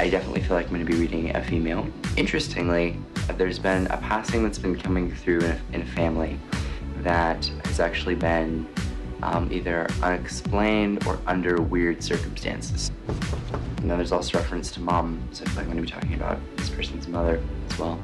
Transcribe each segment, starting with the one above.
I definitely feel like I'm going to be reading a female. Interestingly, there's been a passing that's been coming through in a family that has actually been either unexplained or under weird circumstances. And then there's also reference to mom, so I feel like I'm going to be talking about this person's mother as well.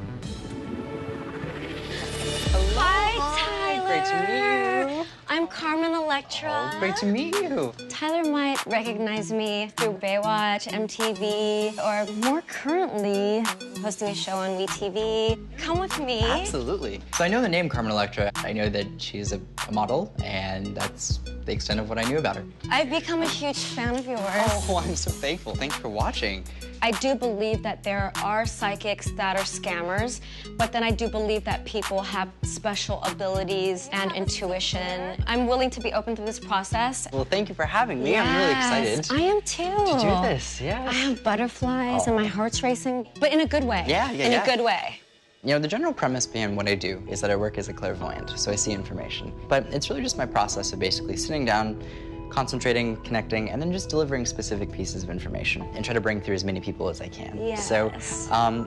Hi, Tyler. Great to meet you. I'm Carmen Electra. Oh, great to meet you. Tyler might recognize me through Baywatch, MTV, or more currently, hosting a show on WeTV. Come with me. Absolutely. So I know the name Carmen Electra. I know that she's a model, and that's the extent of what I knew about her. I've become a huge fan of yours. Oh, I'm so thankful. Thanks for watching. I do believe that there are psychics that are scammers, but then I do believe that people have special abilities and intuition. I'm willing to be open through this process. Well, thank you for having me. Yes, I'm really excited. I am too. To do this, yeah. I have butterflies and my heart's racing, but in a good way. Yeah. In a good way. You know, the general premise behind what I do is that I work as a clairvoyant, so I see information. But it's really just my process of basically sitting down, concentrating, connecting, and then just delivering specific pieces of information and try to bring through as many people as I can. Yes. So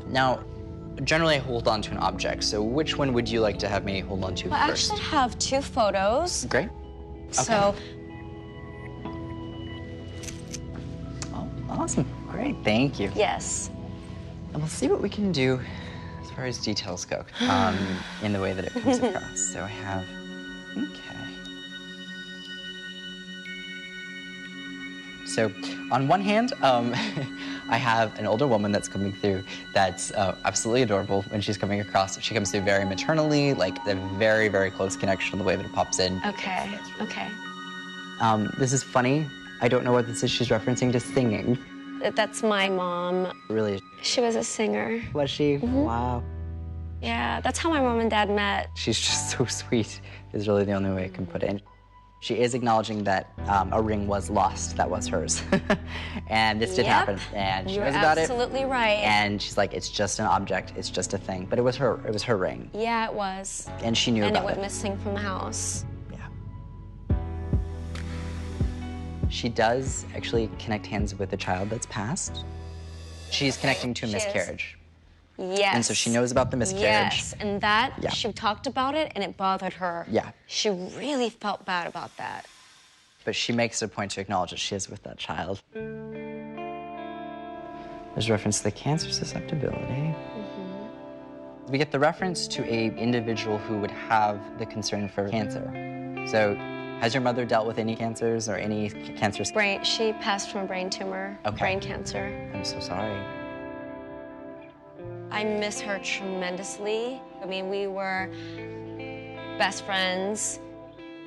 now, generally I hold on to an object. So which one would you like to have me hold on to Well, first? I actually have 2 photos. Great. So, Oh, awesome. Great, thank you. yes. And we'll see what we can do as far as details go in the way that it comes across. So I have, okay. So on one hand, I have an older woman that's coming through that's absolutely adorable when she's coming across. She comes through very maternally, like a very, very close connection the way that it pops in. Okay, okay. This is funny. I don't know what this is. She's referencing to singing. That's my mom. Really? She was a singer. Was she? Wow. Yeah, that's how my mom and dad met. She's just so sweet, is really the only way I can put it. She is acknowledging that a ring was lost that was hers. And this did happen, and she knows about it. You're absolutely right. And she's like, it's just an object, it's just a thing. But it was her ring. Yeah, it was. And she knew and about it went missing from the house. Yeah. She does actually connect hands with a child that's passed. She's connecting to a miscarriage. Yes. And so she knows about the miscarriage. Yes, and that, she talked about it, and it bothered her. Yeah. She really felt bad about that. But she makes it a point to acknowledge that she is with that child. There's reference to the cancer susceptibility. We get the reference to an individual who would have the concern for cancer. So, has your mother dealt with any cancers or any cancers? She passed from a brain tumor, brain cancer. I'm so sorry. I miss her tremendously. I mean, we were best friends,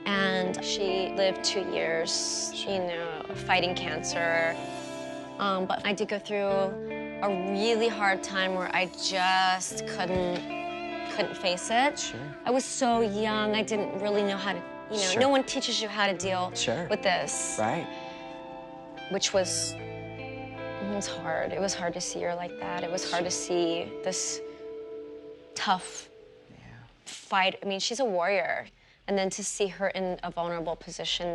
and she lived 2 years, you know, fighting cancer. But I did go through a really hard time where I just couldn't face it. Sure. I was so young, I didn't really know how to, you know, no one teaches you how to deal with this. Right. Which was, it was hard. It was hard to see her like that. It was hard to see this tough fight. I mean, she's a warrior. And then to see her in a vulnerable position,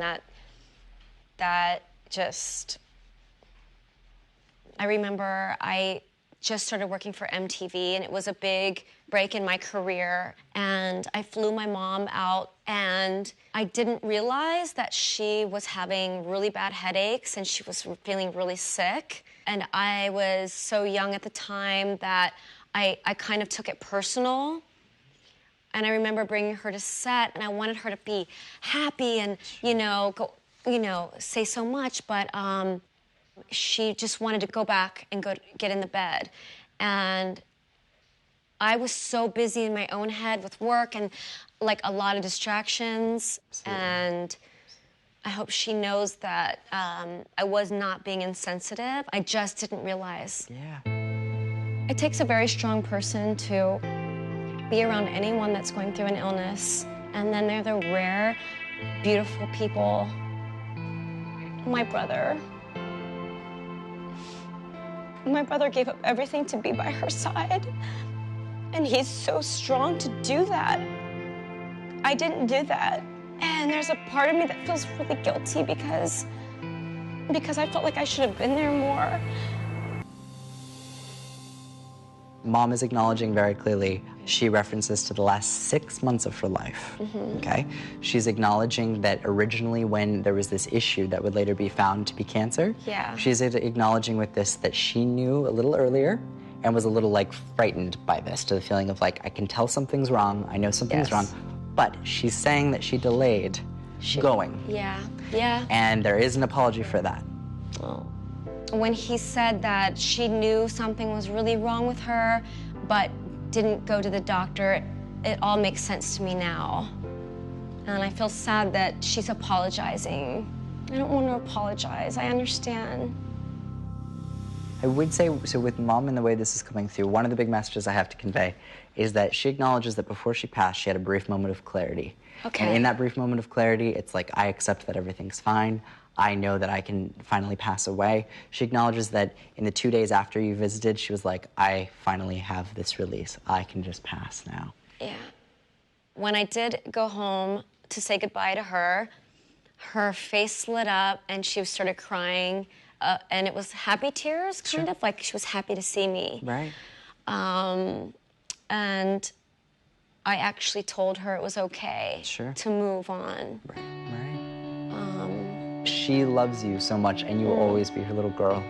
that just... I remember I just started working for MTV, and it was a big break in my career. And I flew my mom out, and I didn't realize that she was having really bad headaches, and she was feeling really sick. And I was so young at the time that I kind of took it personal. And I remember bringing her to set, and I wanted her to be happy and, you know, say so much, but she just wanted to go back and get in the bed. And I was so busy in my own head with work and, like, a lot of distractions. Absolutely. And I hope she knows that I was not being insensitive. I just didn't realize. Yeah. It takes a very strong person to be around anyone that's going through an illness. And then there are the rare, beautiful people. My brother gave up everything to be by her side. And he's so strong to do that. I didn't do that. And there's a part of me that feels really guilty because I felt like I should have been there more. Mom is acknowledging very clearly, she references to the last 6 months of her life, okay? She's acknowledging that originally when there was this issue that would later be found to be cancer, she's acknowledging with this that she knew a little earlier and was a little like frightened by this, to the feeling of like, I can tell something's wrong, I know something's wrong, but she's saying that she delayed going. And there is an apology for that. When he said that she knew something was really wrong with her, but didn't go to the doctor, it all makes sense to me now. And I feel sad that she's apologizing. I don't want to apologize, I understand. I would say, so with Mom and the way this is coming through, one of the big messages I have to convey is that she acknowledges that before she passed, she had a brief moment of clarity. And in that brief moment of clarity, it's like, I accept that everything's fine. I know that I can finally pass away. She acknowledges that in the 2 days after you visited, she was like, I finally have this release. I can just pass now. When I did go home to say goodbye to her, her face lit up and she started crying. And it was happy tears, kind of, like she was happy to see me. And I actually told her it was okay to move on. She loves you so much, and you will always be her little girl.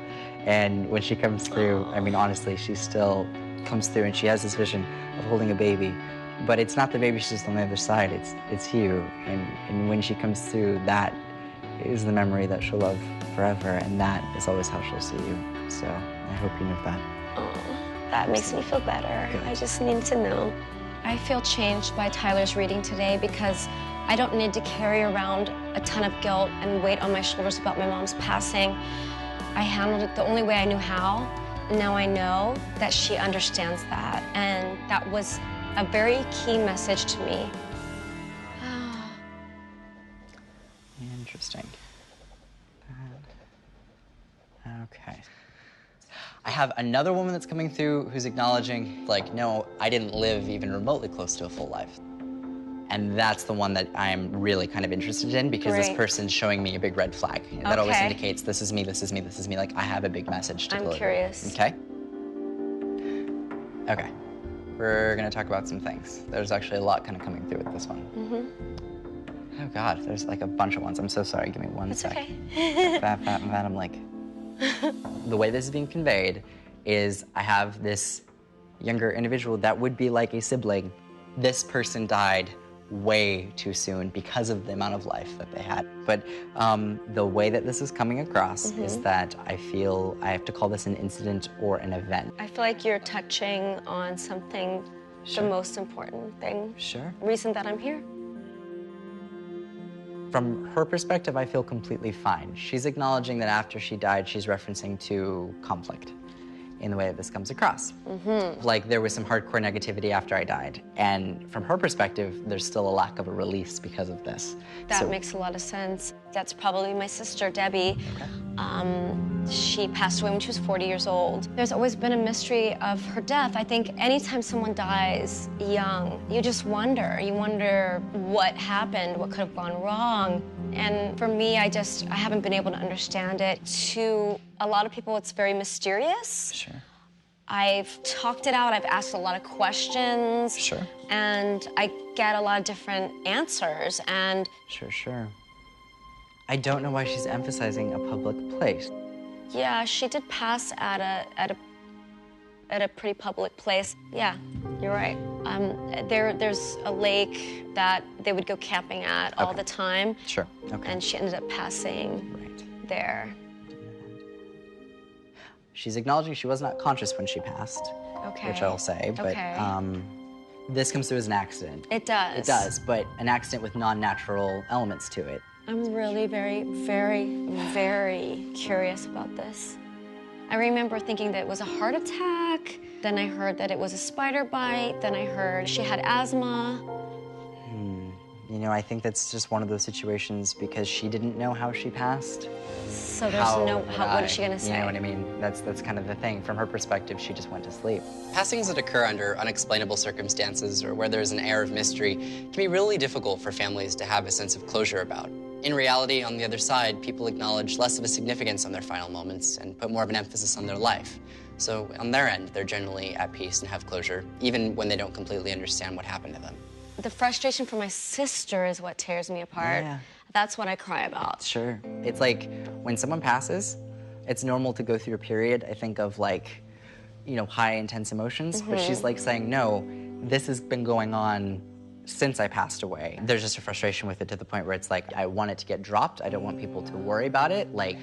And when she comes through, I mean, honestly, she still comes through, and she has this vision of holding a baby. But it's not the baby, she's just on the other side. It's you. And when she comes through, that is the memory that she'll love forever, and that is always how she'll see you. So I hope you know that. That makes me feel better. I just need to know. I feel changed by Tyler's reading today because I don't need to carry around a ton of guilt and weight on my shoulders about my mom's passing. I handled it the only way I knew how, and now I know that she understands that, and that was a very key message to me. Interesting. Okay. I have another woman that's coming through who's acknowledging, like, no, I didn't live even remotely close to a full life. And that's the one that I'm really kind of interested in because this person's showing me a big red flag. That always indicates this is me, this is me, this is me. Like, I have a big message to deliver. I'm curious. Okay? Okay. We're gonna talk about some things. There's actually a lot kind of coming through with this one. Oh God, there's like a bunch of ones. I'm so sorry, give me one sec. That, I'm like, the way this is being conveyed is I have this younger individual that would be like a sibling. This person died way too soon because of the amount of life that they had. But the way that this is coming across is that I feel I have to call this an incident or an event. I feel like you're touching on something, the most important thing. Reason that I'm here. From her perspective, I feel completely fine. She's acknowledging that after she died, she's referencing to conflict in the way that this comes across. Like, there was some hardcore negativity after I died. And from her perspective, there's still a lack of a release because of this. That makes a lot of sense. That's probably my sister, Debbie. She passed away when she was 40 years old. There's always been a mystery of her death. I think anytime someone dies young, you just wonder. You wonder what happened, what could have gone wrong. And for me, I haven't been able to understand it. To a lot of people, it's very mysterious. I've talked it out, I've asked a lot of questions. And I get a lot of different answers, and... I don't know why she's emphasizing a public place. Yeah, she did pass at a pretty public place. Yeah, you're right. There's a lake that they would go camping at all the time. And she ended up passing there. She's acknowledging she was not conscious when she passed, which I'll say, but this comes through as an accident. It does. It does, but an accident with non-natural elements to it. I'm really very, very, very curious about this. I remember thinking that it was a heart attack, then I heard that it was a spider bite, then I heard she had asthma. You know, I think that's just one of those situations because she didn't know how she passed. So there's what is she gonna say? You know what I mean? That's kind of the thing. From her perspective, she just went to sleep. Passings that occur under unexplainable circumstances or where there's an air of mystery can be really difficult for families to have a sense of closure about. In reality, on the other side, people acknowledge less of a significance on their final moments and put more of an emphasis on their life. So on their end, they're generally at peace and have closure, even when they don't completely understand what happened to them. The frustration for my sister is what tears me apart. Yeah. That's what I cry about. Sure. It's like when someone passes, it's normal to go through a period, I think, of like, you know, high intense emotions, but she's like saying, no, this has been going on since I passed away. There's just a frustration with it to the point where it's like, I want it to get dropped. I don't want people to worry about it. Like,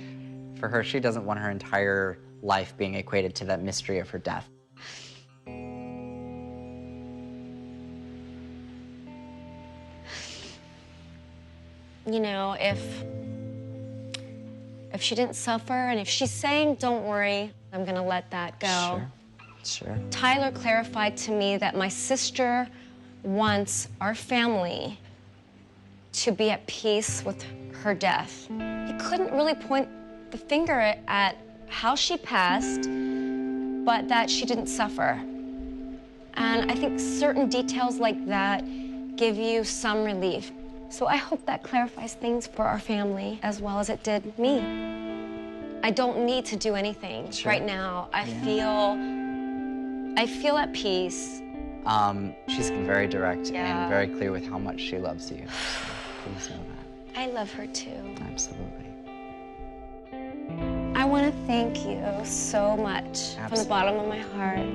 for her, she doesn't want her entire life being equated to that mystery of her death. You know, if she didn't suffer and if she's saying, don't worry, I'm gonna let that go. Sure. Tyler clarified to me that my sister wants our family to be at peace with her death. He couldn't really point the finger at how she passed, but that she didn't suffer. And I think certain details like that give you some relief. So I hope that clarifies things for our family as well as it did me. I don't need to do anything right now. I feel at peace. She's very direct Yeah. and very clear with how much she loves you. Please know that. I love her too. Absolutely. I want to thank you so much from the bottom of my heart.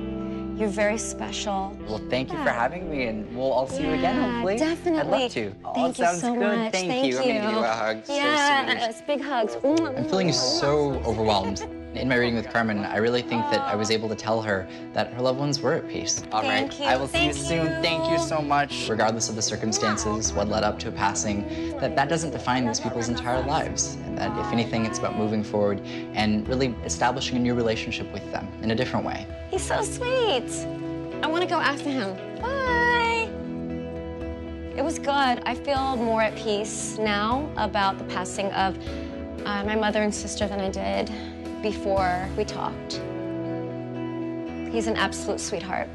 You're very special. Well, thank you for having me, and we'll all see you again, hopefully. Definitely. I'd love to. Thank you sounds so good. much. Thank you. I'm gonna give you a hug. Yes, big hugs. I'm feeling so overwhelmed. In my reading with Carmen, I really think that I was able to tell her that her loved ones were at peace. All right, Thank you. I will see you Thank soon. you. Thank you so much. Regardless of the circumstances, what led up to a passing, that doesn't define these people's entire lives. And that if anything, it's about moving forward and really establishing a new relationship with them in a different way. He's so sweet. I want to go after him. Bye. It was good. I feel more at peace now about the passing of my mother and sister than I did before we talked. He's an absolute sweetheart.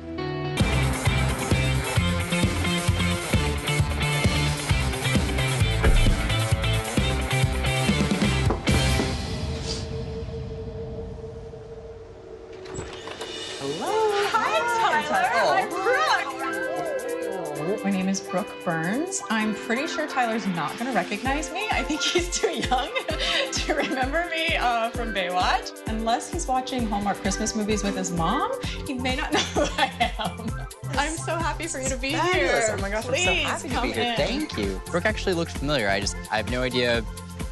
My name is Brooke Burns. I'm pretty sure Tyler's not gonna recognize me. I think he's too young to remember me from Baywatch. Unless he's watching Hallmark Christmas movies with his mom, he may not know who I am. I'm so happy for you to be here. Oh my gosh, Please, I'm so happy to be here. in. Thank you. Brooke actually looks familiar. I have no idea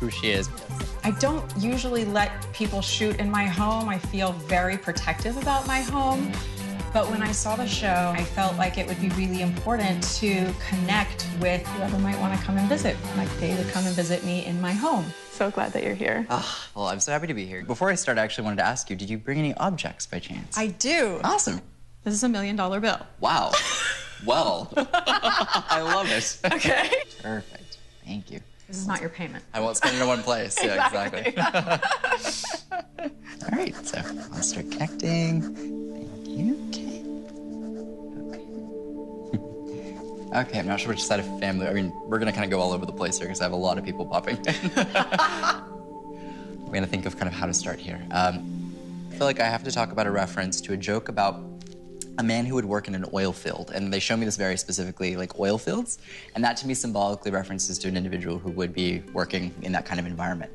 who she is. I don't usually let people shoot in my home. I feel very protective about my home. But when I saw the show, I felt like it would be really important to connect with whoever might want to come and visit. Like they would come and visit me in my home. So glad that you're here. Well, I'm so happy to be here. Before I start, I actually wanted to ask you, did you bring any objects by chance? I do. Awesome. This is $1 million bill. Wow. Well, I love it. Okay. Perfect. Thank you. This is not your payment. I won't spend it in one place. Yeah, exactly. All right, so I'll start connecting. Thank you. Okay, I'm not sure which side of family. I mean, we're gonna kind of go all over the place here because I have a lot of people popping in. We're gonna think of kind of how to start here. I feel like I have to talk about a reference to a joke about a man who would work in an oil field, and they show me this very specifically, like oil fields, and that to me symbolically references to an individual who would be working in that kind of environment.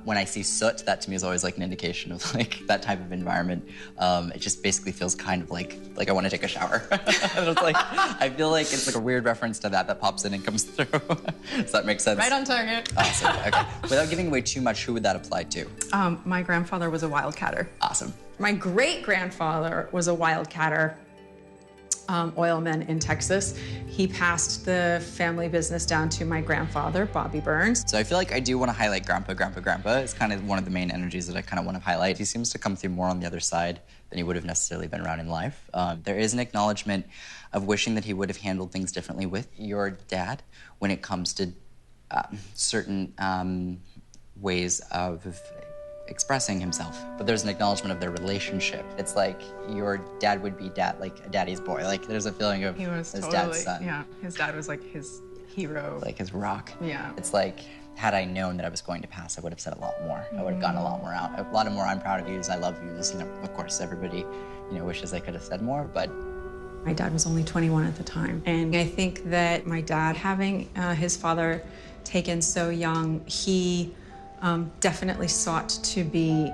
When I see soot, that to me is always like an indication of like that type of environment. It just basically feels kind of like I want to take a shower. And it's like, I feel like it's like a weird reference to that pops in and comes through. Does that make sense? Right on target. Awesome, okay. Without giving away too much, who would that apply to? My grandfather was a wildcatter. Awesome. My great-grandfather was a wildcatter oilman in Texas. He passed the family business down to my grandfather, Bobby Burns. So I feel like I do want to highlight Grandpa. It's kind of one of the main energies that I kind of want to highlight. He seems to come through more on the other side than he would have necessarily been around in life. There is an acknowledgement of wishing that he would have handled things differently with your dad when it comes to certain ways of expressing himself, but there's an acknowledgement of their relationship. It's like your dad would be like a daddy's boy. Like there's a feeling of He was his totally, dad's son. yeah. His dad was like his hero. Like his rock. Yeah. It's like Had I known that I was going to pass, I would have said a lot more. I would have gotten a lot more out. A lot of more, I'm proud of you, I love you. You know, of course, everybody, you know, wishes I could have said more, but. My dad was only 21 at the time. And I think that my dad, having his father taken so young, he definitely sought to be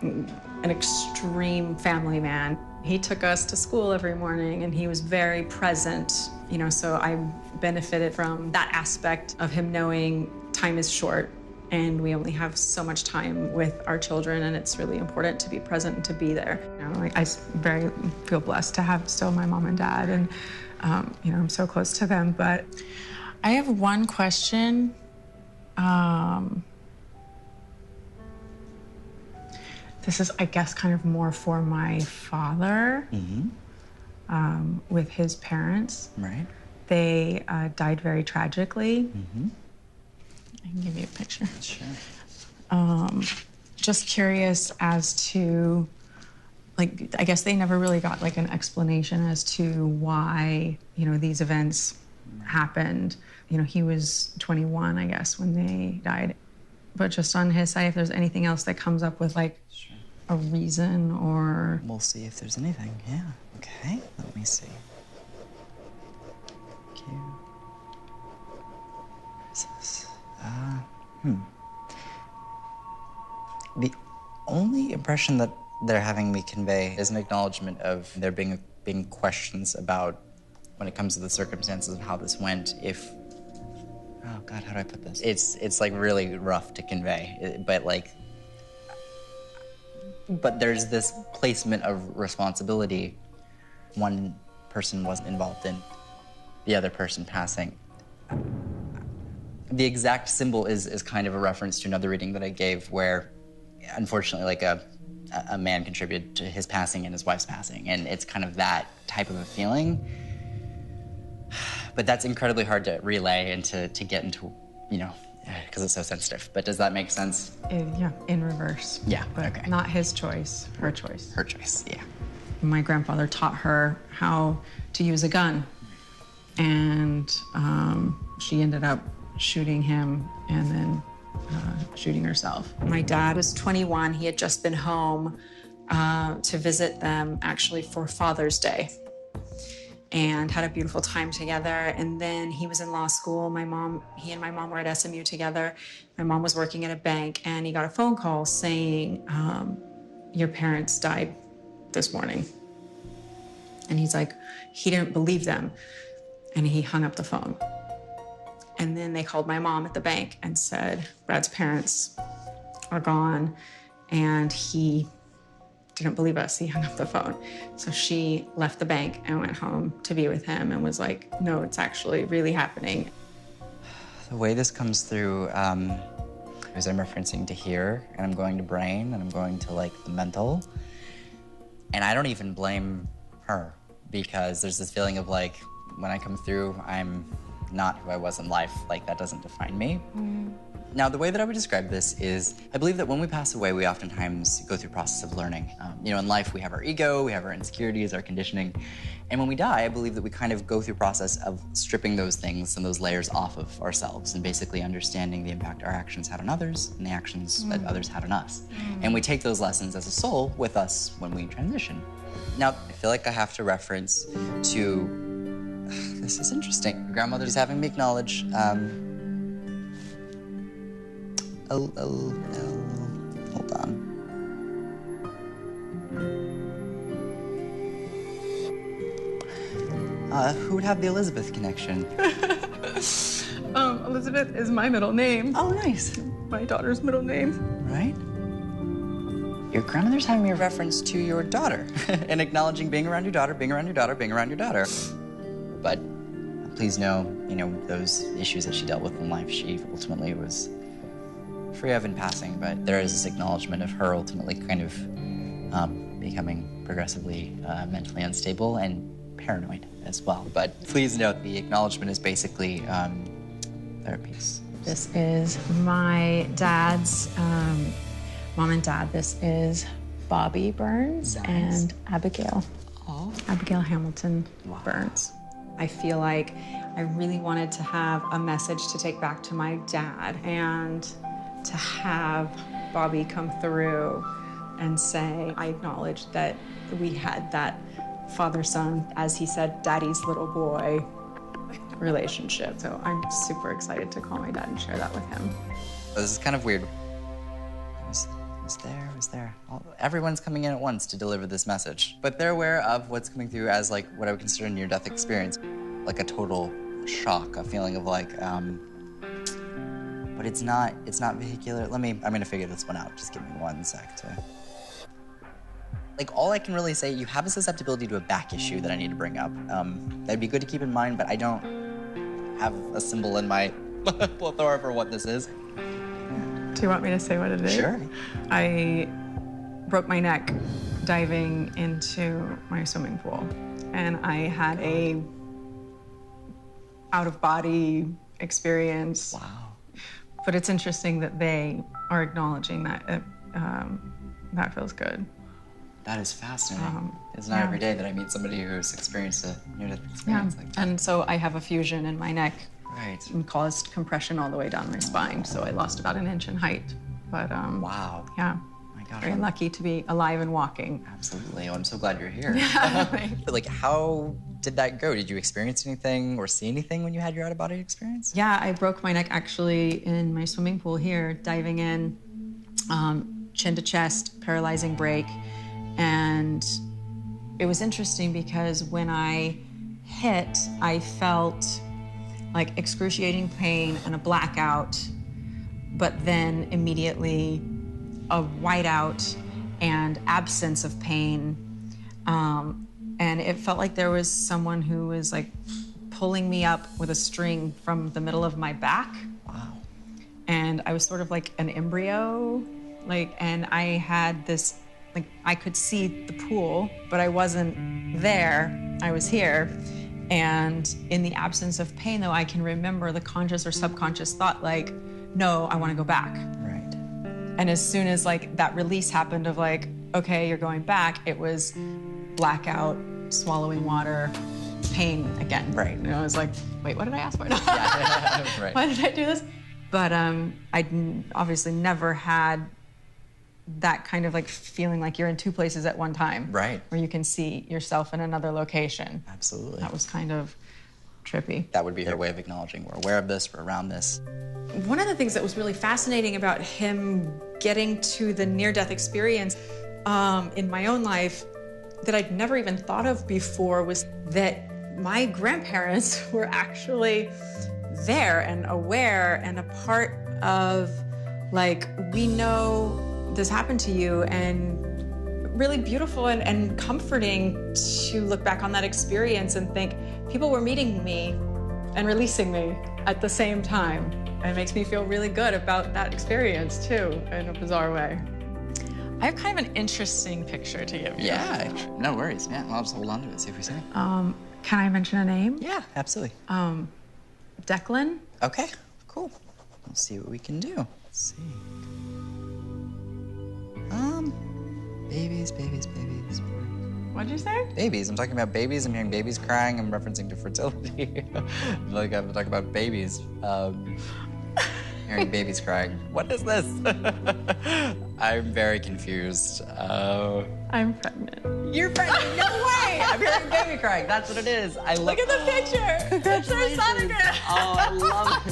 an extreme family man. He took us to school every morning and he was very present, you know, so I benefited from that aspect of him knowing time is short and we only have so much time with our children, and it's really important to be present and to be there. You know, like, I very feel blessed to have still my mom and dad, and you know, I'm so close to them. But I have one question. This is, I guess, kind of more for my father, with his parents. Right. They died very tragically. I can give you a picture. Sure. Just curious as to, like, I guess they never really got like an explanation as to why, you know, these events happened. You know, he was 21, I guess, when they died. But just on his side, if there's anything else that comes up with like a reason or... We'll see if there's anything, yeah. Okay, let me see. Thank you. What is this? The only impression that they're having me convey is an acknowledgement of there being questions about, when it comes to the circumstances of how this went, if, oh God, how do I put this? It's like really rough to convey, but there's this placement of responsibility. One person wasn't involved in the other person passing. The exact symbol is kind of a reference to another reading that I gave where, unfortunately, like a man contributed to his passing and his wife's passing, and it's kind of that type of a feeling. But that's incredibly hard to relay and to get into, you know, because it's so sensitive. But does that make sense? Yeah, in reverse. Yeah, but okay. Not his choice, her choice. Her choice, yeah. My grandfather taught her how to use a gun, and she ended up shooting him and then shooting herself. My dad was 21. He had just been home to visit them, actually, for Father's Day, and had a beautiful time together. And then he was in law school. He and my mom were at SMU together. My mom was working at a bank, and he got a phone call saying, your parents died this morning. And he's like, he didn't believe them. And he hung up the phone. And then they called my mom at the bank and said, Brad's parents are gone. And he didn't believe us. He hung up the phone. So she left the bank and went home to be with him and was like, no, it's actually really happening. The way this comes through is I'm referencing to here, and I'm going to brain, and I'm going to like the mental. And I don't even blame her, because there's this feeling of like, when I come through, I'm not who I was in life. Like, that doesn't define me. Now, the way that I would describe this is, I believe that when we pass away, we oftentimes go through a process of learning. You know, in life, we have our ego, we have our insecurities, our conditioning. And when we die, I believe that we kind of go through a process of stripping those things and those layers off of ourselves and basically understanding the impact our actions had on others and the actions that others had on us. And we take those lessons as a soul with us when we transition. Now, I feel like I have to reference to, this is interesting. Grandmother's having me acknowledge, hold on. Who would have the Elizabeth connection? Elizabeth is my middle name. Oh, nice. My daughter's middle name. Right. Your grandmother's having me a reference to your daughter and acknowledging being around your daughter, being around your daughter, being around your daughter. But please know, you know, those issues that she dealt with in life, she ultimately was free of in passing, but there is this acknowledgement of her ultimately kind of becoming progressively mentally unstable and paranoid as well. But please note, the acknowledgement is basically therapies. This is my dad's mom and dad. This is Bobby Burns and Abigail. Oh. Abigail Hamilton Burns. I feel like I really wanted to have a message to take back to my dad and to have Bobby come through and say, I acknowledge that we had that father-son, as he said, daddy's little boy relationship. So I'm super excited to call my dad and share that with him. This is kind of weird. Was there. Everyone's coming in at once to deliver this message. But they're aware of what's coming through as like what I would consider a near-death experience. Like a total shock, a feeling of like, but it's not vehicular. I'm gonna figure this one out. Just give me 1 sec to. Like all I can really say, you have a susceptibility to a back issue that I need to bring up. That'd be good to keep in mind, but I don't have a symbol in my plethora for what this is. Do you want me to say what it is? Sure. I broke my neck diving into my swimming pool, and I had a out-of-body experience. Wow. But it's interesting that they are acknowledging that. That feels good. That is fascinating. It's not every day that I meet somebody who's experienced a near-death experience like that. And so I have a fusion in my neck. Right. And caused compression all the way down my spine, so I lost about 1 inch in height. But wow. Yeah. My gosh. Very lucky to be alive and walking. Absolutely. Oh, I'm so glad you're here. Yeah. Like, how did that go? Did you experience anything or see anything when you had your out-of-body experience? Yeah, I broke my neck actually in my swimming pool here, diving in, chin to chest, paralyzing break. And it was interesting because when I hit, I felt like excruciating pain and a blackout, but then immediately a whiteout and absence of pain. And it felt like there was someone who was like pulling me up with a string from the middle of my back. Wow. And I was sort of like an embryo, and I had this, I could see the pool, but I wasn't there, I was here. And in the absence of pain, though, I can remember the conscious or subconscious thought, no, I want to go back. Right. And as soon as that release happened of okay, you're going back, it was blackout, swallowing water, pain again. Right. And I was like, wait, what did I ask for? Yeah. Right. Why did I do this? But I'd obviously never had that kind of feeling like you're in two places at one time. Right. Where you can see yourself in another location. Absolutely. That was kind of trippy. That would be their way of acknowledging we're aware of this, we're around this. One of the things that was really fascinating about him getting to the near-death experience in my own life that I'd never even thought of before was that my grandparents were actually there and aware and a part of, we know this happened to you, and really beautiful and comforting to look back on that experience and think people were meeting me and releasing me at the same time. And it makes me feel really good about that experience too, in a bizarre way. I have kind of an interesting picture to give you. Yeah, no worries. Yeah, I'll just hold on to it, see if we see it. Can I mention a name? Yeah, absolutely. Declan. Okay, cool. We'll see what we can do. Let's see. Babies. What'd you say? Babies. I'm talking about babies. I'm hearing babies crying. I'm referencing to fertility. I'm talking about babies. Hearing babies crying. What is this? I'm very confused. I'm pregnant. You're pregnant? No way! I'm hearing baby crying. That's what it is. Look at the picture. Congratulations. Oh, I love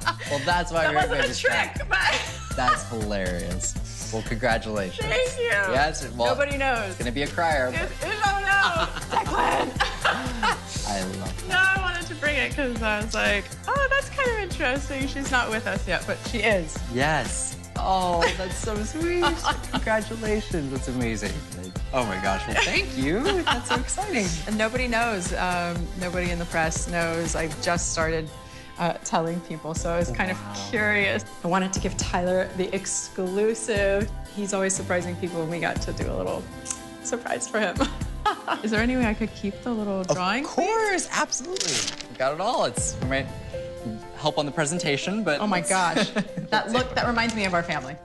it. Well, that's why we're hearing babies crying. That's hilarious. Well, congratulations. Thank you. Yes. Well, nobody knows. It's gonna be a crier. Oh no, Declan. I love that. No, I wanted to bring it because I was like, oh, that's kind of interesting. She's not with us yet, but she is. Yes. Oh, that's so sweet. Congratulations. That's amazing. Oh my gosh. Well, thank you. That's so exciting. And nobody knows. Nobody in the press knows. I just started telling people, so I was kind of curious. I wanted to give Tyler the exclusive. He's always surprising people, and we got to do a little surprise for him. Is there any way I could keep the little drawing? Of course, absolutely. We got it all. We might help on the presentation, but... Oh my gosh. That reminds me of our family.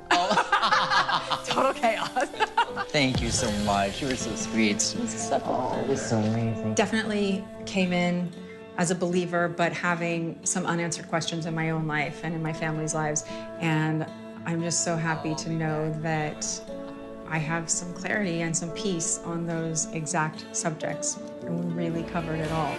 Total chaos. Thank you so much. You were so sweet. It was so amazing. Definitely came in as a believer, but having some unanswered questions in my own life and in my family's lives. And I'm just so happy to know that I have some clarity and some peace on those exact subjects. And we really covered it all.